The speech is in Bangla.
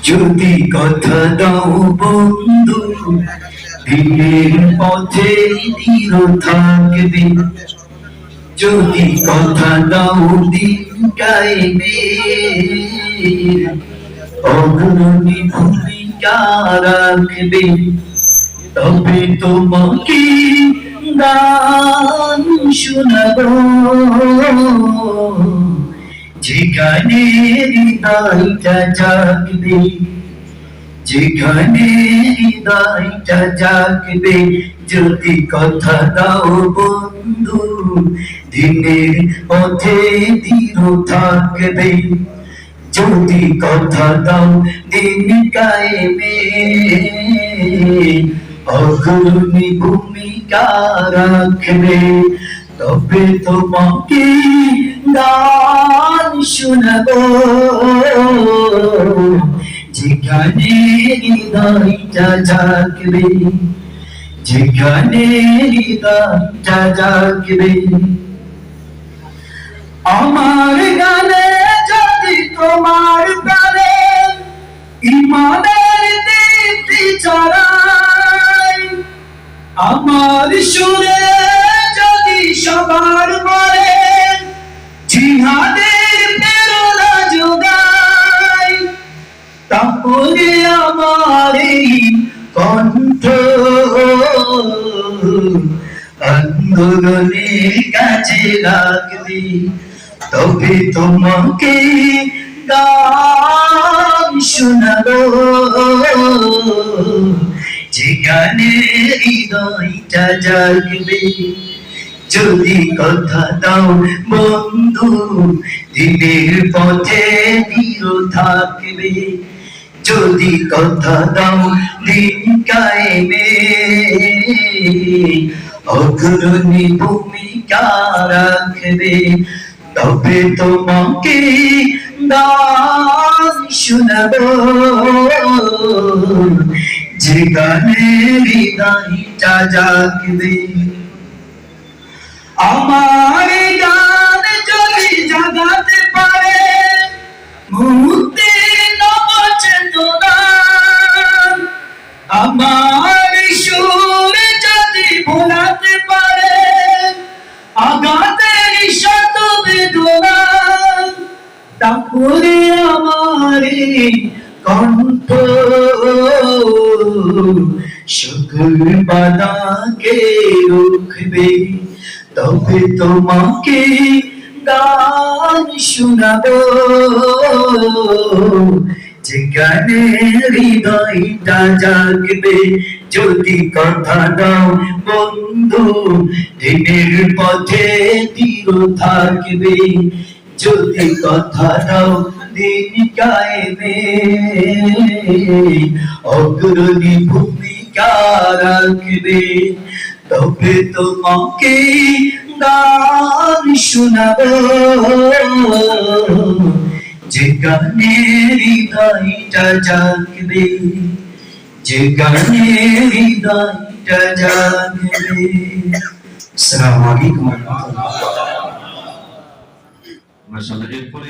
যদি কথা দাও বন্ধু দিনের পথে দৃঢ় থাকবে, যদি কথা দাও দিন গাইবে, অগ্রণী ভূমিকা রাখবে, তবে তোমাকে গান শোনাবো যেখানে হৃদয়টা জাগবে, যেখানে হৃদয়টা জাগবে। যদি কথা দাও বন্ধু দিনের পথে দৃঢ় থাকবে, যদি কথা দাও দিন কায়েমে, অগ্রণী ভূমিকা রাখবে, তবে তোমাকে গান শোনাবো যেখানে হৃদয়টা জাগবে, যেখানে হৃদয়টা জাগবে। আমার গানে যদি তোমার প্রাণে ইমানের দীপ্তি ছড়ায়, আমার সুরে যদি সবার মনে জিহাদের প্রেরণা যোগায়, তাহলে আমার এই কণ্ঠ আন্দোলনের কাছে লাগবে, তবে তোমাকে গান শোনাবো যেখানে হৃদয়টা জাগবে। যদি কথা দাও বন্ধু দিনের পথে দৃঢ় থাকবে, যদি কথা দাও দিন কায়েমে, অগ্রণী ভূমিকা রাখবে, তবে তোমাকে গান শোনাবো যেখানে হৃদয়টা জাগবে। আমার গান যদি জাগাতে পারে মুক্তির নবচেতনা, আমার সুর যদি ভোলাতে পারে আঘাতের শত বেদনা, তাহলে আমার কণ্ঠ সকল বাধাকে রুখবে, তবে তোমাকে গান শোনাবো যেখানে হৃদয়টা জাগবে। যদি কথা দাও বন্ধু দিনের পথে দৃঢ় থাকবে, যদি কথা দাও দিন কায়েমে, অগ্রণী ভূমিকা রাখবে, তবে তোমাকে গান শোনাবো যেখানে হৃদয়টা জাগবে, যেখানে হৃদয়টা জাগবে। আসসালামু আলাইকুম ওয়া রাহমাতুল্লাহ। মাশাআল্লাহ। এরপরে